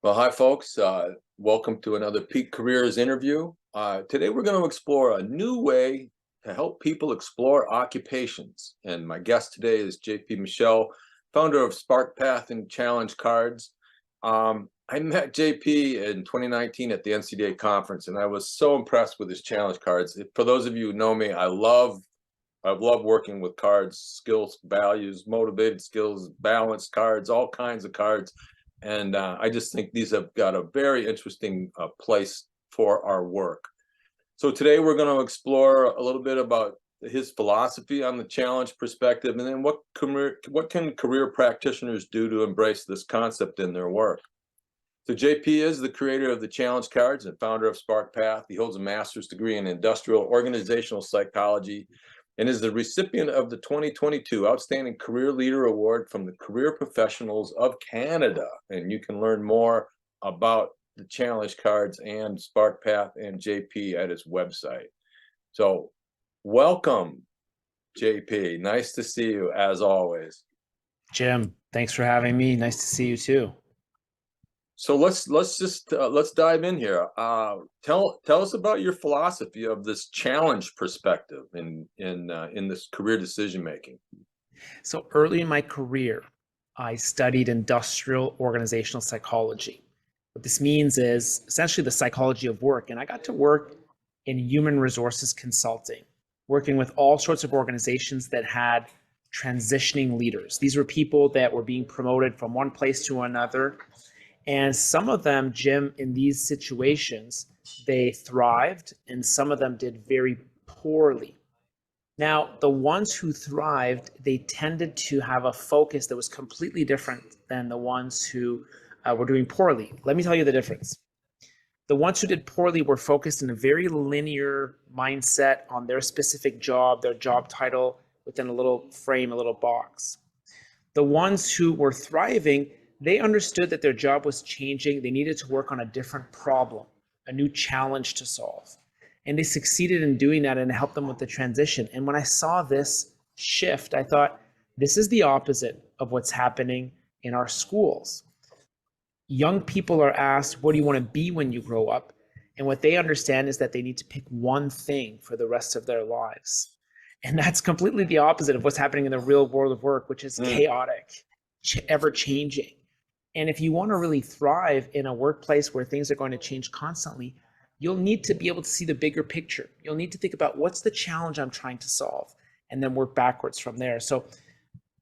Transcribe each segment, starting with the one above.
Well, hi, folks. Welcome to another Peak Careers interview. Today, we're going to explore a new way to help people explore occupations. And my guest today is JP Michel, founder of SparkPath and Challenge Cards. I met JP in 2019 at the NCDA conference, and I was so impressed with his challenge cards. For those of you who know me, I've loved working with cards, skills, values, motivated skills, balanced cards, all kinds of cards. And I just think these have got a very interesting place for our work. So today we're going to explore a little bit about his philosophy on the challenge perspective, and then what can career practitioners do to embrace this concept in their work. So JP is the creator of the challenge cards and founder of SparkPath. He holds a master's degree in industrial organizational psychology and is the recipient of the 2022 Outstanding Career Leader Award from the Career Professionals of Canada. And you can learn more about the challenge cards and SparkPath and JP at his website. So welcome, JP. Nice to see you as always. Jim, thanks for having me. Nice to see you too. So let's dive in here. Tell us about your philosophy of this challenge perspective in this career decision making. So early in my career, I studied industrial organizational psychology. What this means is essentially the psychology of work, and I got to work in human resources consulting, working with all sorts of organizations that had transitioning leaders. These were people that were being promoted from one place to another. And some of them, Jim, in these situations, they thrived and some of them did very poorly. Now, the ones who thrived, they tended to have a focus that was completely different than the ones who were doing poorly. Let me tell you the difference. The ones who did poorly were focused in a very linear mindset on their specific job, their job title within a little frame, a little box. The ones who were thriving, they understood that their job was changing. They needed to work on a different problem, a new challenge to solve. And they succeeded in doing that, and it helped them with the transition. And when I saw this shift, I thought, this is the opposite of what's happening in our schools. Young people are asked, what do you want to be when you grow up? And what they understand is that they need to pick one thing for the rest of their lives. And that's completely the opposite of what's happening in the real world of work, which is chaotic, ever changing. And if you want to really thrive in a workplace where things are going to change constantly, you'll need to be able to see the bigger picture. You'll need to think about what's the challenge I'm trying to solve, and then work backwards from there. So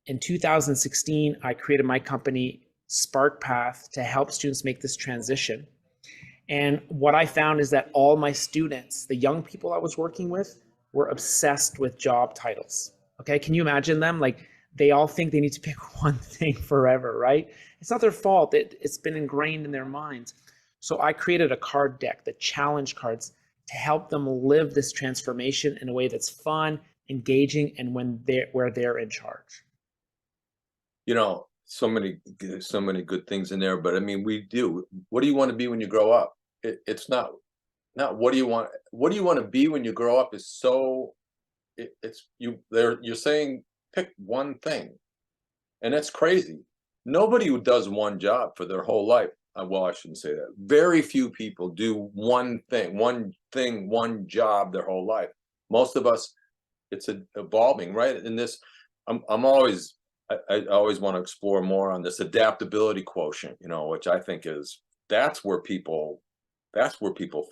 in 2016, I created my company, SparkPath, to help students make this transition. And what I found is that all my students, the young people I was working with, were obsessed with job titles. Okay, can you imagine them? Like, they all think they need to pick one thing forever, right? It's not their fault. It's been ingrained in their minds. So I created a card deck, the challenge cards, to help them live this transformation in a way that's fun, engaging, and where they're in charge. You know, so many good things in there, but I mean, what do you want to be when you grow up? It's not what do you want to be when you grow up is so you're saying pick one thing, and that's crazy. Nobody who does one job for their whole life, well, I shouldn't say that. Very few people do one job their whole life. Most of us, it's evolving, right? In this, I always want to explore more on this adaptability quotient, which I think that's where people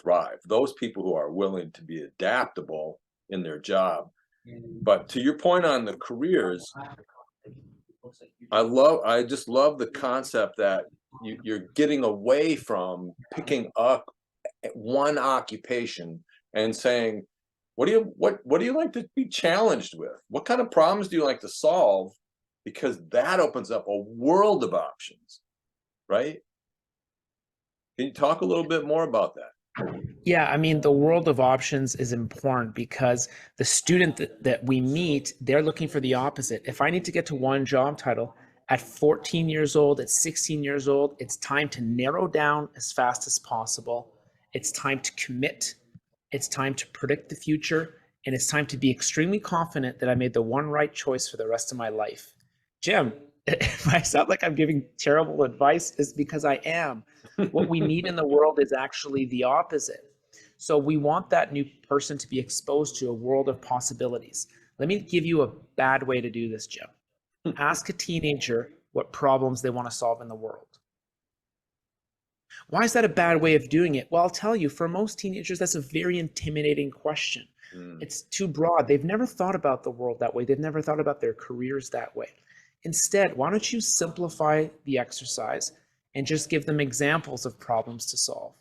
thrive. Those people who are willing to be adaptable in their job. But to your point on the careers, I just love the concept that you're getting away from picking up one occupation and saying, what do you like to be challenged with? What kind of problems do you like to solve? Because that opens up a world of options, right? Can you talk a little bit more about that? Yeah, I mean, the world of options is important because the student that we meet, they're looking for the opposite. If I need to get to one job title at 14 years old, at 16 years old, it's time to narrow down as fast as possible. It's time to commit. It's time to predict the future. And it's time to be extremely confident that I made the one right choice for the rest of my life. Jim, if I sound like I'm giving terrible advice, it's because I am. What we need in the world is actually the opposite. So we want that new person to be exposed to a world of possibilities. Let me give you a bad way to do this, Jim. Ask a teenager what problems they want to solve in the world. Why is that a bad way of doing it? Well, I'll tell you, for most teenagers, that's a very intimidating question. It's too broad. They've never thought about the world that way. They've never thought about their careers that way. Instead, why don't you simplify the exercise and just give them examples of problems to solve?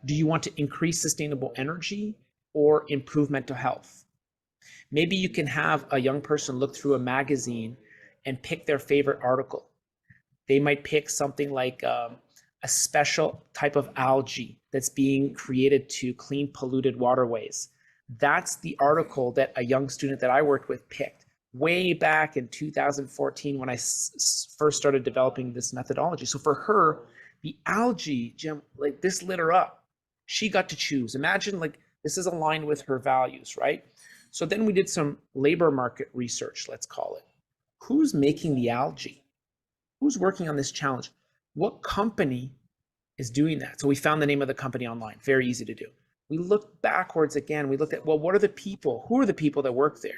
Do you want to increase sustainable energy or improve mental health? Maybe you can have a young person look through a magazine and pick their favorite article. They might pick something like a special type of algae that's being created to clean polluted waterways. That's the article that a young student that I worked with picked way back in 2014 when I first started developing this methodology. So for her, the algae, Jim, like this lit her up. She got to choose. Imagine like this is aligned with her values, right? So then we did some labor market research, let's call it. Who's making the algae? Who's working on this challenge? What company is doing that? So we found the name of the company online, very easy to do. We looked backwards again. We looked at, well, what are the people? Who are the people that work there?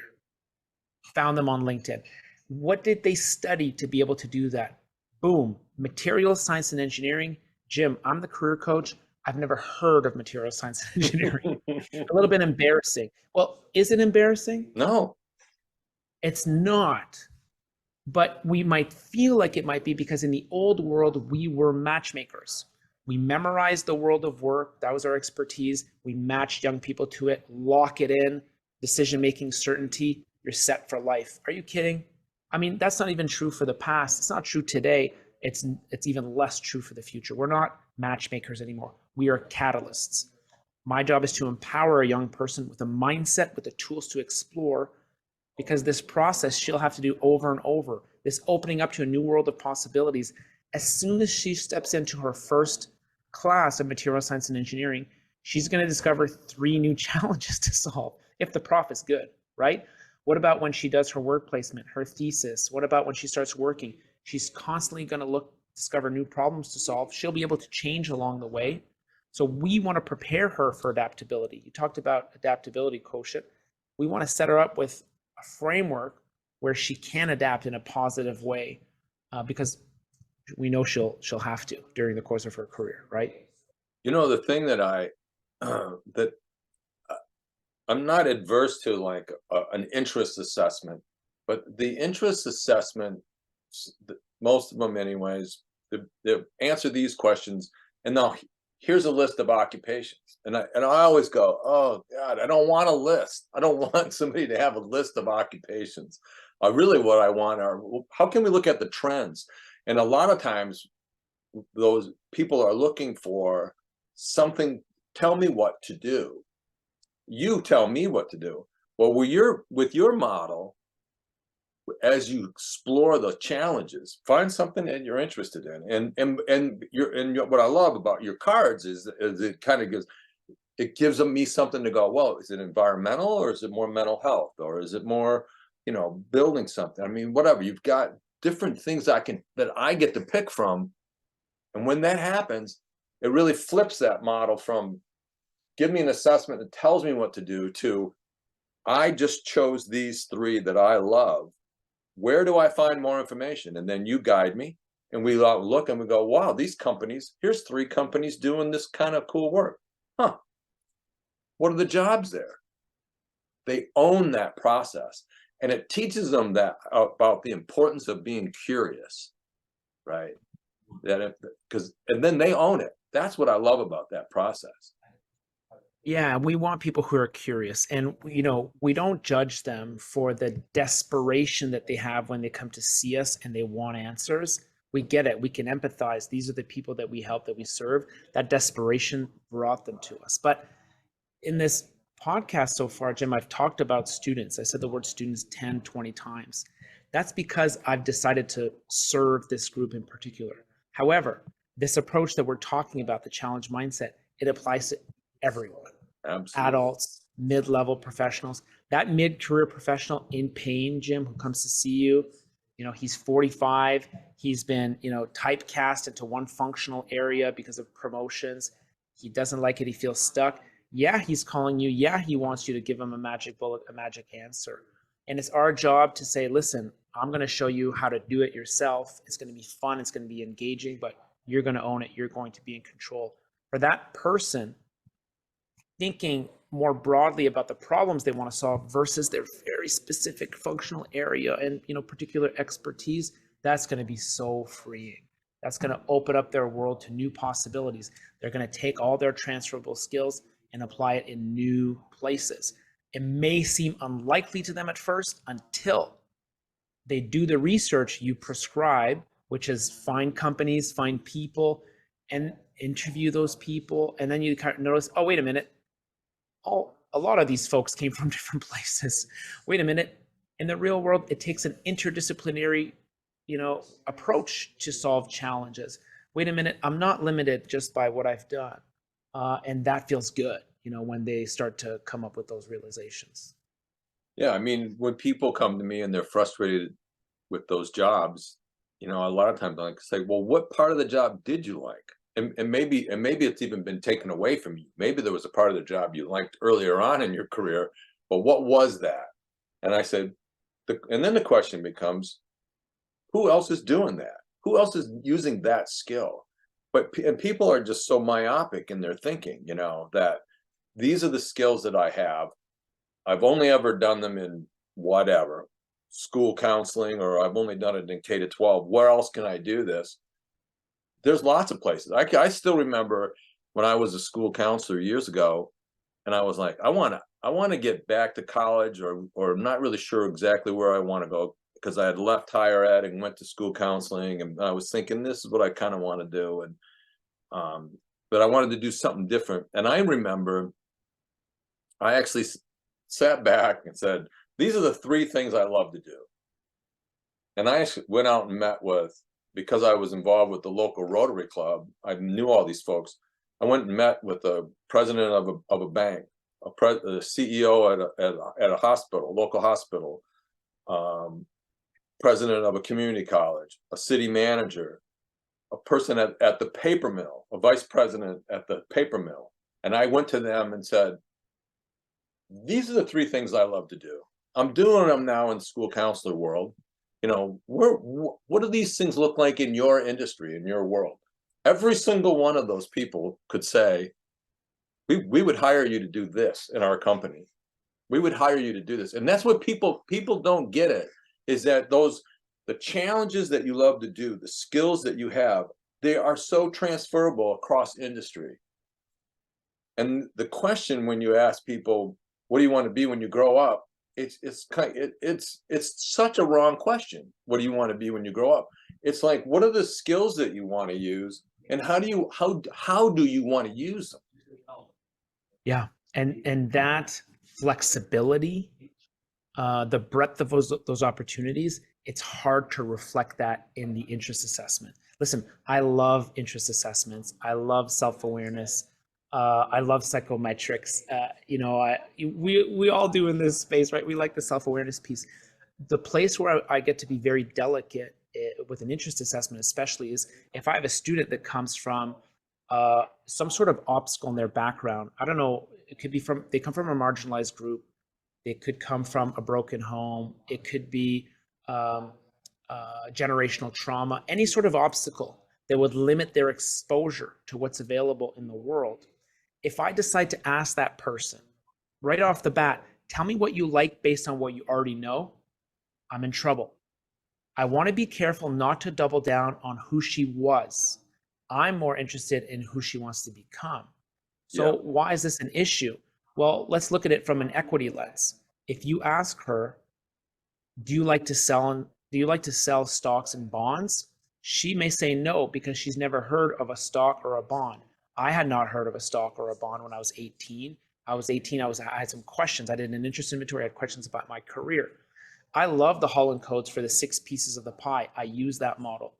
Found them on LinkedIn. What did they study to be able to do that? Boom, materials science and engineering. Jim, I'm the career coach. I've never heard of material science and engineering. A little bit embarrassing. Well, is it embarrassing? No. It's not. But we might feel like it might be because in the old world, we were matchmakers. We memorized the world of work. That was our expertise. We matched young people to it, lock it in, decision-making certainty. You're set for life. Are you kidding? I mean, that's not even true for the past. It's not true today. It's even less true for the future. We're not matchmakers anymore. We are catalysts. My job is to empower a young person with a mindset, with the tools to explore, because this process she'll have to do over and over, this opening up to a new world of possibilities. As soon as she steps into her first class of material science and engineering, she's going to discover 3 new challenges to solve, if the prof is good, right? What about when she does her work placement, her thesis? What about when she starts working? She's constantly going to discover new problems to solve. She'll be able to change along the way. So we want to prepare her for adaptability. You talked about adaptability quotient. We want to set her up with a framework where she can adapt in a positive way, because we know she'll have to during the course of her career, right? You know, the thing that that I'm not adverse to, like an interest assessment, but the interest assessment, most of them anyways, they answer these questions, and now here's a list of occupations. And I always go, oh God, I don't want a list. I don't want somebody to have a list of occupations. Really what I want are, how can we look at the trends? And a lot of times those people are looking for something, tell me what to do. You tell me what to do. Well, with your model, as you explore the challenges, find something that you're interested in. And what I love about your cards is it kind of gives me something to go, well, is it environmental, or is it more mental health, or is it more, building something? I mean, whatever. You've got different things that I get to pick from. And when that happens, it really flips that model from give me an assessment that tells me what to do to I just chose these 3 that I love. Where do I find more information? And then you guide me, and we look and we go, wow, these companies, here's 3 companies doing this kind of cool work. Huh. What are the jobs there? They own that process. And it teaches them that about the importance of being curious, right? And then they own it. That's what I love about that process. Yeah, we want people who are curious, and we don't judge them for the desperation that they have when they come to see us and they want answers. We get it. We can empathize. These are the people that we help, that we serve. That desperation brought them to us. But in this podcast so far, Jim, I've talked about students. I said the word students 10, 20 times. That's because I've decided to serve this group in particular. However, this approach that we're talking about, the challenge mindset, it applies to everyone. Absolutely. Adults, mid-level professionals, that mid-career professional in pain, Jim, who comes to see you, He's 45. He's been, typecast into one functional area because of promotions. He doesn't like it. He feels stuck. Yeah, he's calling you. Yeah, he wants you to give him a magic bullet, a magic answer. And it's our job to say, listen, I'm going to show you how to do it yourself. It's going to be fun. It's going to be engaging, but you're going to own it. You're going to be in control. For that person, thinking more broadly about the problems they want to solve versus their very specific functional area and particular expertise, that's going to be so freeing. That's going to open up their world to new possibilities. They're going to take all their transferable skills and apply it in new places. It may seem unlikely to them at first until they do the research you prescribe, which is find companies, find people, and interview those people. And then you kind of notice, oh, wait a minute. A lot of these folks came from different places. Wait a minute. In the real world, it takes an interdisciplinary, approach to solve challenges. Wait a minute. I'm not limited just by what I've done. And that feels good, when they start to come up with those realizations. Yeah, I mean, when people come to me and they're frustrated with those jobs, a lot of times I like to say, well, what part of the job did you like? And maybe it's even been taken away from you. Maybe there was a part of the job you liked earlier on in your career, but what was that? And I said, and then the question becomes, who else is doing that? Who else is using that skill? And people are just so myopic in their thinking, that these are the skills that I have. I've only ever done them in whatever, school counseling, or I've only done it in K to 12. Where else can I do this? There's lots of places. I still remember when I was a school counselor years ago, and I was like, I want to get back to college, or I'm not really sure exactly where I want to go, because I had left higher ed and went to school counseling, and I was thinking this is what I kind of want to do, and but I wanted to do something different. And I remember I actually sat back and said, these are the 3 things I love to do. And I actually went out and met with, because I was involved with the local Rotary Club, I knew all these folks. I went and met with the president of a bank, a CEO at a hospital, local hospital, president of a community college, a city manager, a person at the paper mill, a vice president at the paper mill. And I went to them and said, these are the 3 things I love to do. I'm doing them now in the school counselor world. What do these things look like in your industry, in your world? Every single one of those people could say, we would hire you to do this in our company. We would hire you to do this. And that's what people don't get it, is that the challenges that you love to do, the skills that you have, they are so transferable across industry. And the question when you ask people, what do you want to be when you grow up? It's such a wrong question. What do you want to be when you grow up? It's like, what are the skills that you want to use, and how do you want to use them? Yeah, and that flexibility, the breadth of those opportunities, it's hard to reflect that in the interest assessment. Listen, I love interest assessments. I love self-awareness. I love psychometrics. We all do in this space, right? We like the self-awareness piece. The place where I get to be very delicate with an interest assessment, especially, is if I have a student that comes from some sort of obstacle in their background. I don't know. It could be they come from a marginalized group. They could come from a broken home. It could be generational trauma, any sort of obstacle that would limit their exposure to what's available in the world. If I decide to ask that person right off the bat, tell me what you like based on what you already know, I'm in trouble. I want to be careful not to double down on who she was. I'm more interested in who she wants to become. So why is this an issue? Well, let's look at it from an equity lens. If you ask her, do you like to sell stocks and bonds? She may say no, because she's never heard of a stock or a bond. I had not heard of a stock or a bond when I was 18. I had some questions. I did an interest inventory. I had questions about my career. I love the Holland codes for the 6 pieces of the pie. I use that model.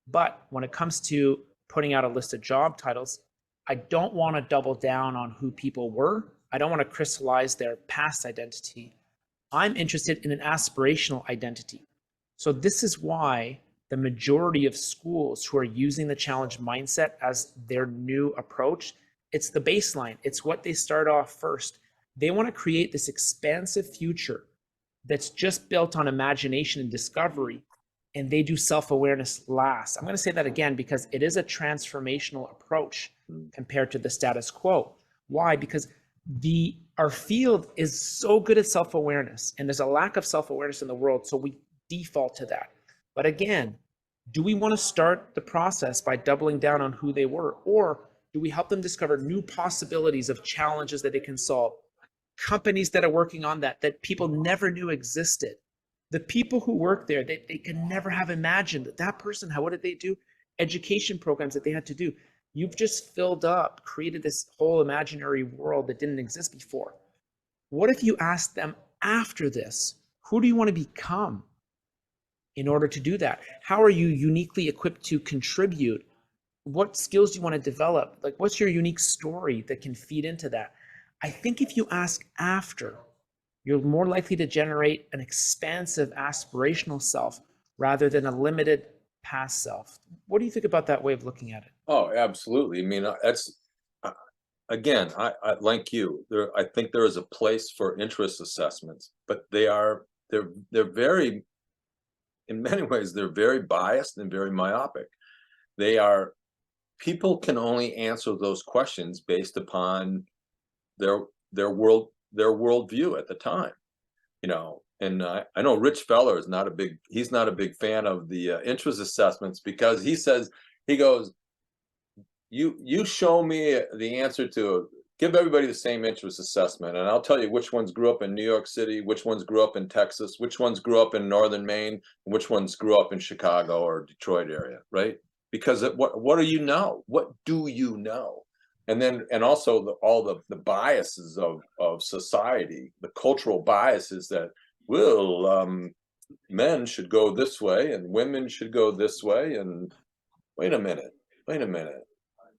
But when it comes to putting out a list of job titles, I don't want to double down on who people were. I don't want to crystallize their past identity. I'm interested in an aspirational identity. So this is why the majority of schools who are using the challenge mindset as their new approach, it's the baseline. It's what they start off first. They want to create this expansive future that's just built on imagination and discovery, and they do self-awareness last. I'm going to say that again because it is a transformational approach compared to the status quo. Why? Because our field is so good at self-awareness, and there's a lack of self-awareness in the world, so we default to that. But again, do we want to start the process by doubling down on who they were, or do we help them discover new possibilities of challenges that they can solve? Companies that are working on that people never knew existed. The people who work there, they could never have imagined that person, what did they do? Education programs that they had to do. You've just filled up, created this whole imaginary world that didn't exist before. What if you asked them after this, who do you want to become in order to do that? How are you uniquely equipped to contribute? What skills do you want to develop? Like, what's your unique story that can feed into that? I think if you ask after, you're more likely to generate an expansive aspirational self rather than a limited past self. What do you think about that way of looking at it? Oh, absolutely. I mean, that's again, I like you. I think there is a place for interest assessments, but they're very, in many ways, they're very biased and very myopic. They are People can only answer those questions based upon their worldview at the time, and I know Rich Feller is he's not a big fan of the interest assessments, because he goes, you show me the answer to give everybody the same interest assessment, and I'll tell you which ones grew up in New York City, which ones grew up in Texas, which ones grew up in northern Maine, and which ones grew up in Chicago or Detroit area, right? Because what do you know? What do you know? And also all the biases of society, the cultural biases that men should go this way and women should go this way. And wait a minute,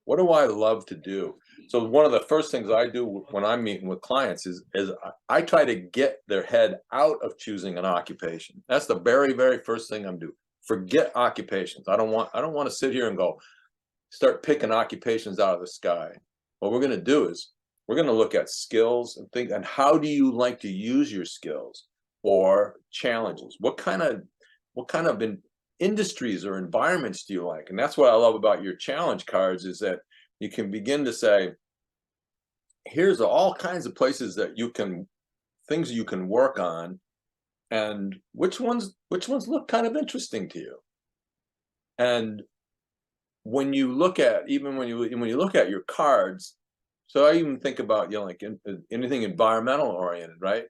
what do I love to do? So one of the first things I do when I'm meeting with clients is I try to get their head out of choosing an occupation. That's the very, very first thing I'm doing. Forget occupations. I don't want to sit here and start picking occupations out of the sky. What we're going to do is we're going to look at skills and think, and how do you like to use your skills, or challenges? What kind of industries or environments do you like? And that's what I love about your challenge cards, is that you can begin to say, here's all kinds of places that things you can work on, and which ones look kind of interesting to you. And when you look at your cards, so I even think about, like anything environmental oriented, right?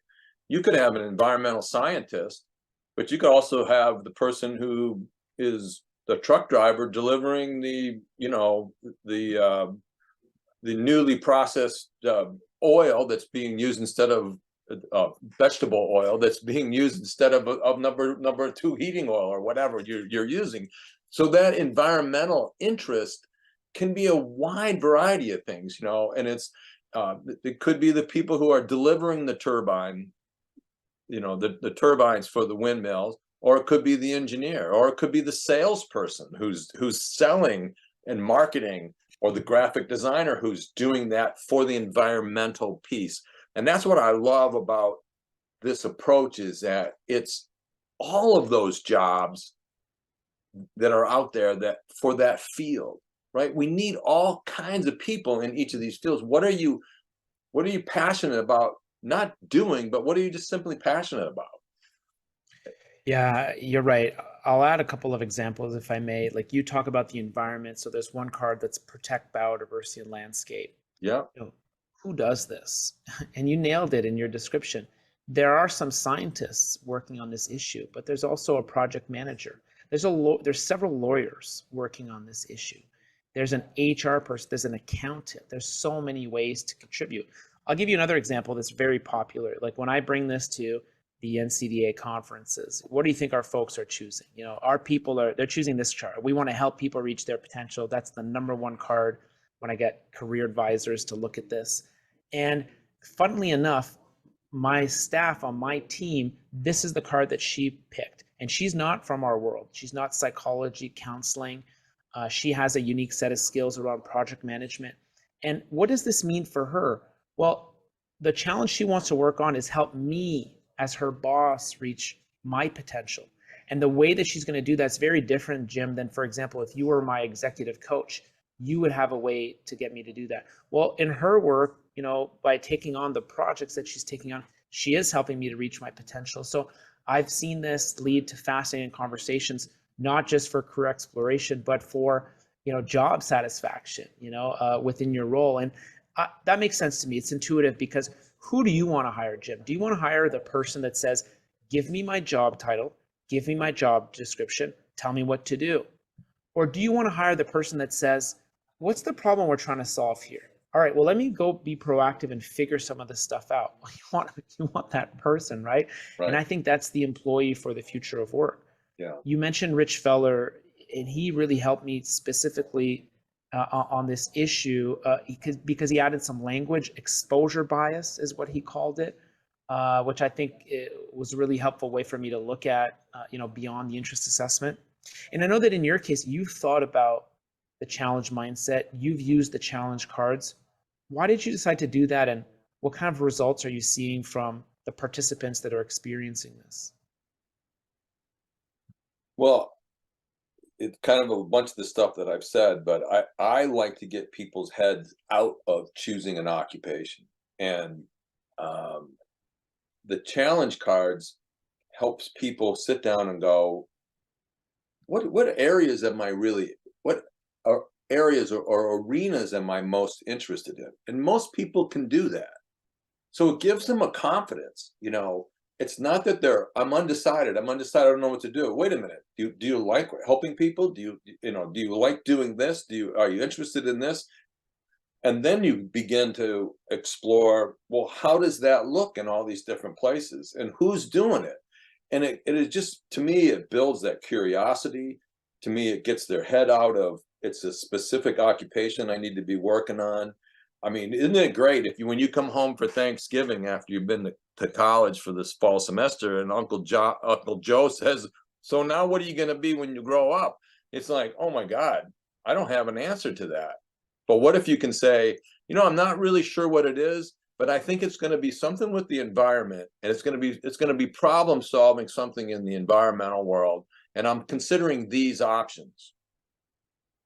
You could have an environmental scientist, but you could also have the person who is the truck driver delivering the newly processed oil that's being used instead of vegetable oil that's being used instead of number 2 heating oil, or whatever you're using. So that environmental interest can be a wide variety of things, and it could be the people who are delivering the turbine, the turbines for the windmills, or it could be the engineer, or it could be the salesperson who's selling and marketing, or the graphic designer who's doing that for the environmental piece. And that's what I love about this approach, is that it's all of those jobs that are out there that for that field, right? We need all kinds of people in each of these fields. What are you passionate about not doing, but what are you just simply passionate about? Yeah, you're right. I'll add a couple of examples if I may. Like, you talk about the environment. So there's one card that's protect biodiversity and landscape. Yeah. Who does this? And you nailed it in your description. There are some scientists working on this issue, but there's also a project manager. There's several lawyers working on this issue. There's an HR person, there's an accountant. There's so many ways to contribute. I'll give you another example that's very popular. Like, when I bring this to the NCDA conferences, what do you think our folks are choosing? Our people they're choosing this chart. We want to help people reach their potential. That's the number one card when I get career advisors to look at this. And funnily enough, my staff on my team, this is the card that she picked. And she's not from our world. She's not psychology, counseling. She has a unique set of skills around project management. And what does this mean for her? Well, the challenge she wants to work on is help me as her boss reach my potential. And the way that she's going to do that's very different, Jim, than, for example, if you were my executive coach, you would have a way to get me to do that. Well, in her work, by taking on the projects that she's taking on, she is helping me to reach my potential. So I've seen this lead to fascinating conversations, not just for career exploration, but for job satisfaction, within your role. And that makes sense to me. It's intuitive, because who do you want to hire, Jim? Do you want to hire the person that says, give me my job title, give me my job description, tell me what to do? Or do you want to hire the person that says, what's the problem we're trying to solve here? All right, well, let me go be proactive and figure some of this stuff out. You want that person, right? And I think that's the employee for the future of work. Yeah. You mentioned Rich Feller, and he really helped me specifically on this issue because he added some language. Exposure bias is what he called it, which I think it was a really helpful way for me to look at, beyond the interest assessment. And I know that in your case, you've thought about the challenge mindset. You've used the challenge cards. Why did you decide to do that? And what kind of results are you seeing from the participants that are experiencing this? Well, it's kind of a bunch of the stuff that I've said, but I like to get people's heads out of choosing an occupation. And the challenge cards helps people sit down and go, what areas am I really, what are areas or arenas am I most interested in? And most people can do that. So it gives them a confidence, It's not that I'm undecided. I don't know what to do. Wait a minute. Do you like helping people? Do you like doing this? Are you interested in this? And then you begin to explore, well, how does that look in all these different places, and who's doing it? And it is just, to me, it builds that curiosity. To me, it gets their head out of, it's a specific occupation I need to be working on. I mean, isn't it great when you come home for Thanksgiving after you've been to college for this fall semester, and Uncle Joe says, so now what are you going to be when you grow up? It's like, oh my God, I don't have an answer to that. But what if you can say, I'm not really sure what it is, but I think it's going to be something with the environment, and it's going to be problem solving something in the environmental world, and I'm considering these options.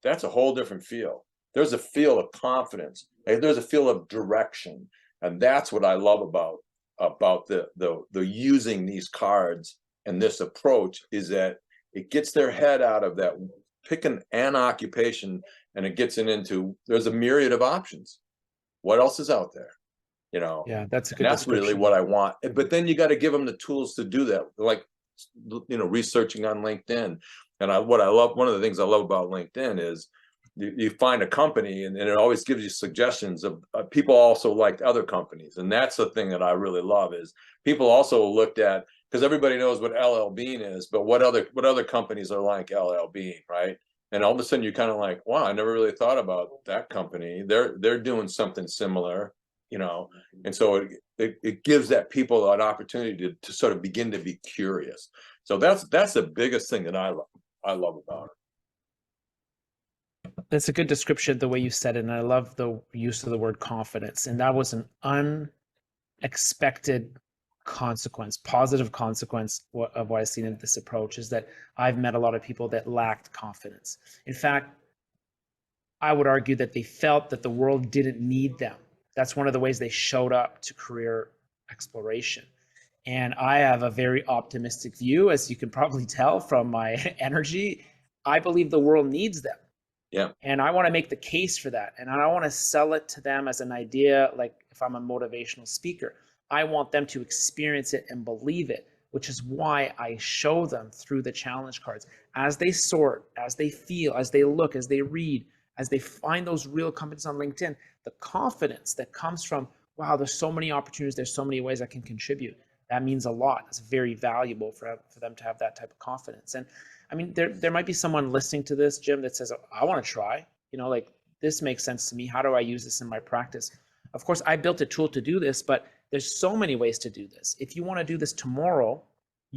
That's a whole different feel. There's a feel of confidence. There's a feel of direction, and that's what I love about the using these cards and this approach, is that it gets their head out of that picking an occupation, and it gets into, there's a myriad of options. What else is out there? Yeah, that's a good That's really description. what I want. But then you got to give them the tools to do that, like researching on LinkedIn. And one of the things I love about LinkedIn is you find a company, and it always gives you suggestions of people also liked other companies. And that's the thing that I really love, is people also looked at, because everybody knows what LL Bean is, but what other companies are like LL Bean, right? And all of a sudden you're kind of like, wow, I never really thought about that company. They're doing something similar, and so it gives that people an opportunity to sort of begin to be curious. So that's the biggest thing that I love about it. That's a good description, the way you said it. And I love the use of the word confidence. And that was an unexpected consequence, positive consequence of what I've seen in this approach, is that I've met a lot of people that lacked confidence. In fact, I would argue that they felt that the world didn't need them. That's one of the ways they showed up to career exploration. And I have a very optimistic view, as you can probably tell from my energy. I believe the world needs them. Yeah. And I want to make the case for that. And I don't want to sell it to them as an idea, like if I'm a motivational speaker. I want them to experience it and believe it, which is why I show them through the challenge cards. As they sort, as they feel, as they look, as they read, as they find those real companies on LinkedIn, the confidence that comes from, wow, there's so many opportunities, there's so many ways I can contribute. That means a lot. It's very valuable for them to have that type of confidence. And I mean, there might be someone listening to this, Jim, that says, I want to try, like this makes sense to me. How do I use this in my practice? Of course, I built a tool to do this, but there's so many ways to do this. If you want to do this tomorrow,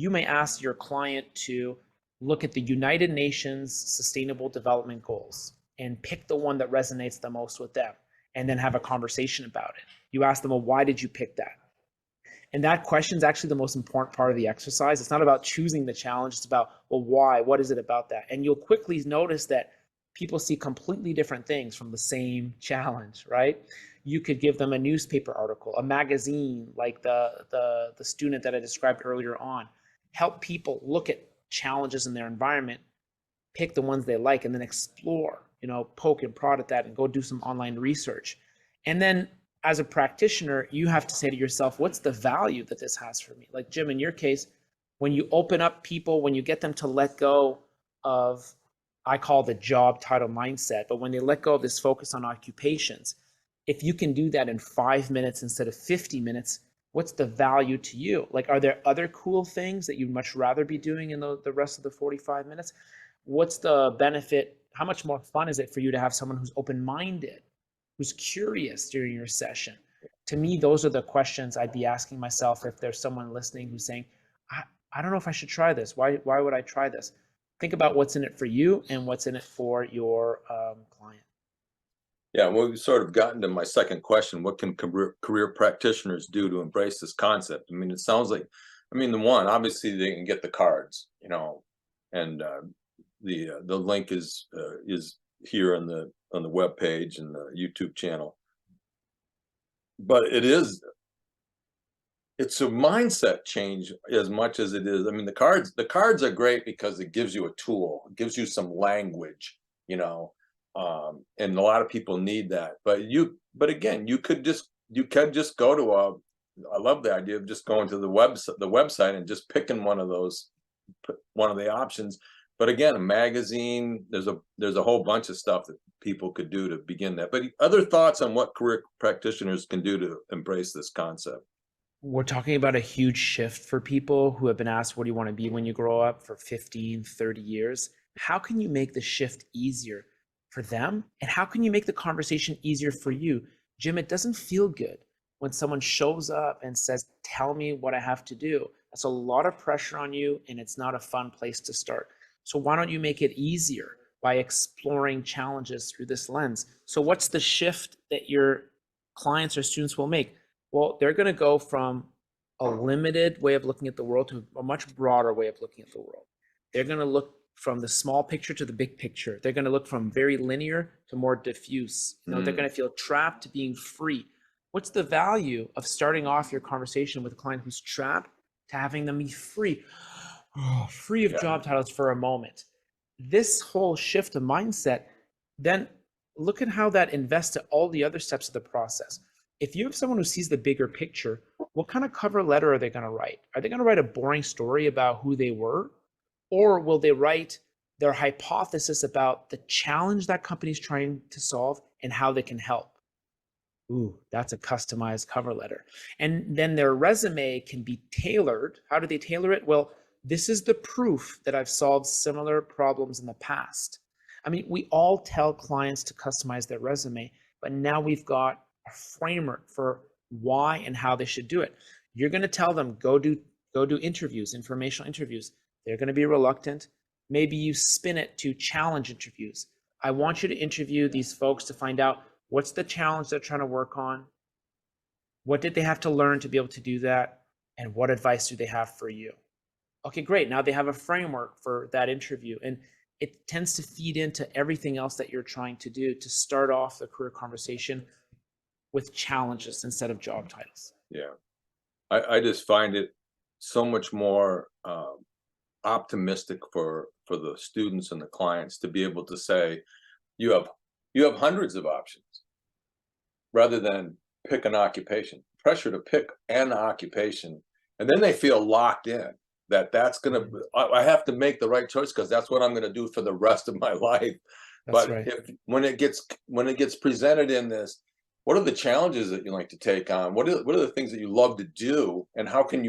you may ask your client to look at the United Nations Sustainable Development Goals and pick the one that resonates the most with them, and then have a conversation about it. You ask them, well, why did you pick that? And that question is actually the most important part of the exercise. It's not about choosing the challenge. It's about, well, why? What is it about that? And you'll quickly notice that people see completely different things from the same challenge, right? You could give them a newspaper article, a magazine, like the student that I described earlier on. Help people look at challenges in their environment, pick the ones they like, and then explore, poke and prod at that and go do some online research. And then as a practitioner, you have to say to yourself, what's the value that this has for me? Like Jim, in your case, when you open up people, when you get them to let go of, I call the job title mindset, but when they let go of this focus on occupations, if you can do that in 5 minutes instead of 50 minutes, what's the value to you? Like, are there other cool things that you'd much rather be doing in the rest of the 45 minutes? What's the benefit? How much more fun is it for you to have someone who's open-minded, who's curious during your session? To me, those are the questions I'd be asking myself if there's someone listening who's saying, I don't know if I should try this. Why would I try this? Think about what's in it for you and what's in it for your client. Yeah, well, we've sort of gotten to my second question. What can career practitioners do to embrace this concept? I mean, it sounds like, the one, obviously they can get the cards, and the link is here on the web page and the YouTube channel. But it's a mindset change as much as it is. I mean, the cards are great because it gives you a tool, it gives you some language, and a lot of people need that. But again, you could just go to I love the idea of just going to the website and just picking one of the options. But again, a magazine, there's a whole bunch of stuff that people could do to begin that. But other thoughts on what career practitioners can do to embrace this concept? We're talking about a huge shift for people who have been asked, what do you want to be when you grow up, for 15, 30 years? How can you make the shift easier for them? And how can you make the conversation easier for you? Jim, it doesn't feel good when someone shows up and says, tell me what I have to do. That's a lot of pressure on you, and it's not a fun place to start. So why don't you make it easier by exploring challenges through this lens? So what's the shift that your clients or students will make? Well, they're going to go from a limited way of looking at the world to a much broader way of looking at the world. They're going to look from the small picture to the big picture. They're going to look from very linear to more diffuse. They're going to feel trapped to being free. What's the value of starting off your conversation with a client who's trapped to having them be free, free of job titles for a moment? This whole shift of mindset, then look at how that invests to all the other steps of the process. If you have someone who sees the bigger picture, what kind of cover letter are they going to write? Are they going to write a boring story about who they were? Or will they write their hypothesis about the challenge that company is trying to solve and how they can help? Ooh, that's a customized cover letter. And then their resume can be tailored. How do they tailor it? Well, this is the proof that I've solved similar problems in the past. I mean, we all tell clients to customize their resume, but now we've got a framework for why and how they should do it. You're going to tell them, go do interviews, informational interviews. They're going to be reluctant. Maybe you spin it to challenge interviews. I want you to interview these folks to find out what's the challenge they're trying to work on, what did they have to learn to be able to do that, and what advice do they have for you? Okay, great. Now they have a framework for that interview, and it tends to feed into everything else that you're trying to do to start off the career conversation with challenges instead of job titles. Yeah, I just find it so much more optimistic for the students and the clients to be able to say, you have hundreds of options rather than pick an occupation. Pressure to pick an occupation, and then they feel locked in. That's gonna, I have to make the right choice because that's what I'm gonna do for the rest of my life. That's But right. when it gets presented in this, what are the challenges that you like to take on? What are the things that you love to do, and how can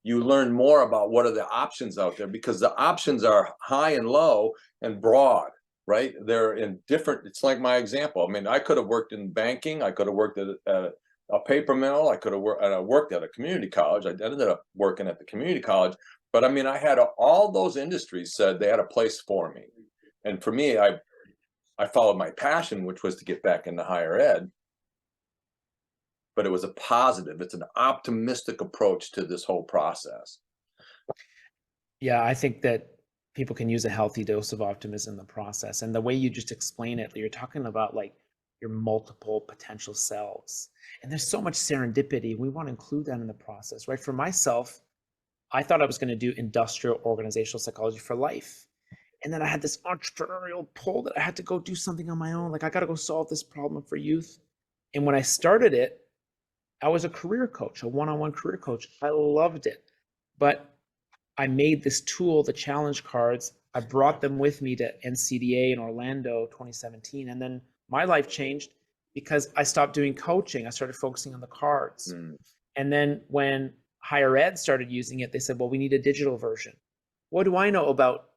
you learn more about what are the options out there? Because the options are high and low and broad, right? They're in different. It's like my example. I mean, I could have worked in banking. I could have worked at a paper mill. I could have worked at a community college. I ended up working at the community college. But I mean, I had all those industries said they had a place for me. And for me, I followed my passion, which was to get back into higher ed. But it was a positive, it's an optimistic approach to this whole process. Yeah, I think that people can use a healthy dose of optimism in the process. And the way you just explain it, you're talking about like your multiple potential selves. And there's so much serendipity. We want to include that in the process, right? For myself, I thought I was going to do industrial organizational psychology for life. And then I had this entrepreneurial pull that I had to go do something on my own. Like, I got to go solve this problem for youth. And when I started it, I was a career coach, a one-on-one career coach. I loved it. But I made this tool, the challenge cards. I brought them with me to NCDA in Orlando 2017. And then my life changed because I stopped doing coaching. I started focusing on the cards. And then when higher ed started using it, they said, well, we need a digital version. What do I know about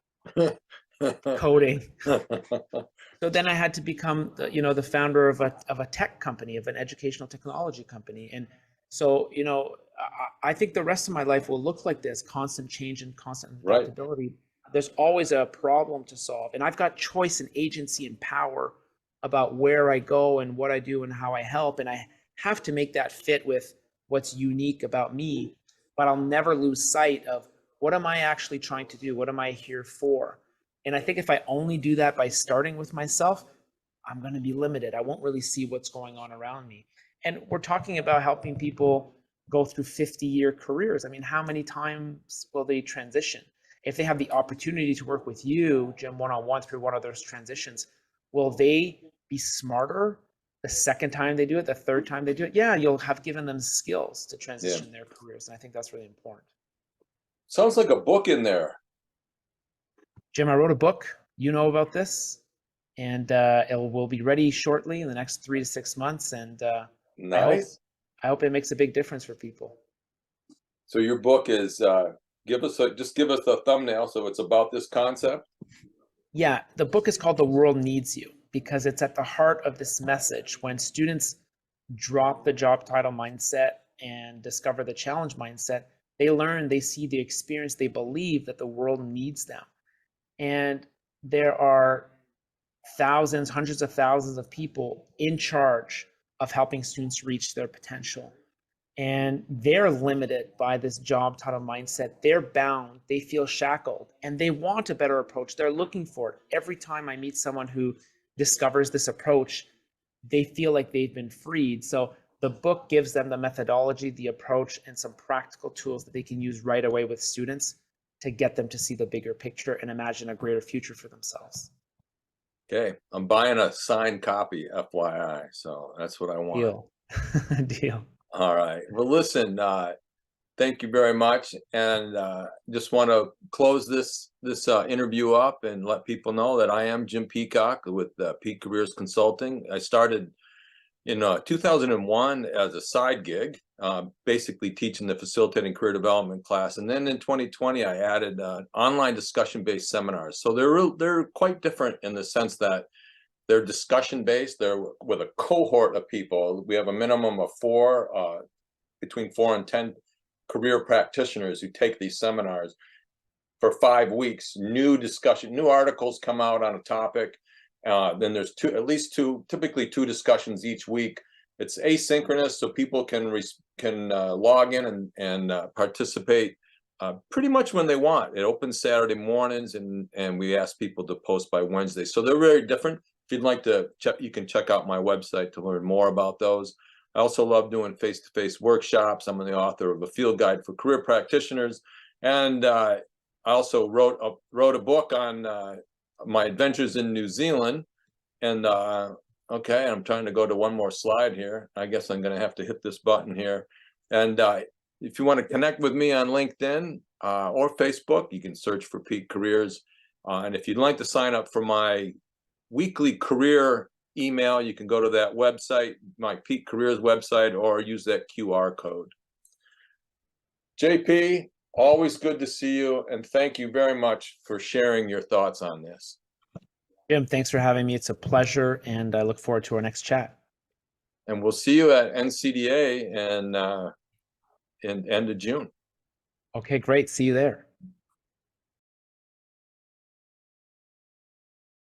coding? So then I had to become the founder of a tech company, of an educational technology company. And so, I think the rest of my life will look like this: constant change and constant adaptability. Right. There's always a problem to solve. And I've got choice and agency and power about where I go and what I do and how I help. And I have to make that fit with what's unique about me. But I'll never lose sight of, what am I actually trying to do? What am I here for? And I think if I only do that by starting with myself, I'm going to be limited. I won't really see what's going on around me. And we're talking about helping people go through 50-year careers. I mean, how many times will they transition? If they have the opportunity to work with you, Jim, one-on-one through one of those transitions, will they be smarter the second time they do it, the third time they do it? Yeah, you'll have given them skills to transition their careers. And I think that's really important. Sounds like a book in there. Jim, I wrote a book. You know about this. And it will be ready shortly in the next 3 to 6 months. And nice. I hope it makes a big difference for people. So your book is, give us a thumbnail. So it's about this concept. Yeah, the book is called The World Needs You, because it's at the heart of this message. When students drop the job title mindset and discover the challenge mindset, they learn, they see the experience, they believe that the world needs them. And there are thousands, hundreds of thousands of people in charge of helping students reach their potential. And they're limited by this job title mindset. They're bound, they feel shackled, and they want a better approach. They're looking for it. Every time I meet someone who discovers this approach, they feel like they've been freed. So the book gives them the methodology, the approach, and some practical tools that they can use right away with students to get them to see the bigger picture and imagine a greater future for themselves. Okay, I'm buying a signed copy, FYI. So that's what I want. Deal. Deal. All right. Well, listen, thank you very much. And just want to close this interview up and let people know that I am Jim Peacock with Peak Careers Consulting. I started in 2001 as a side gig, basically teaching the facilitating career development class. And then in 2020, I added online discussion-based seminars. So they're quite different in the sense that they're discussion-based. They're with a cohort of people. We have a minimum of between 4 and 10 career practitioners who take these seminars for 5 weeks. New articles come out on a topic. Then there's typically two discussions each week. It's asynchronous, so people can log in and participate pretty much when they want. It opens Saturday mornings, and we ask people to post by Wednesday. So they're very different. If you'd like to check, you can check out my website to learn more about those. I also love doing face-to-face workshops. I'm the author of a field guide for career practitioners, and I also wrote a book on my adventures in New Zealand. And okay, I'm trying to go to one more slide here. I guess I'm going to have to hit this button here. And if you want to connect with me on LinkedIn or Facebook, you can search for Peak Careers. And if you'd like to sign up for my weekly career email, you can go to that website, my Peak Careers website, or use that QR code. JP, always good to see you, and thank you very much for sharing your thoughts on this. Jim, thanks for having me. It's a pleasure, and I look forward to our next chat. And we'll see you at NCDA in end of June. Okay, great. See you there.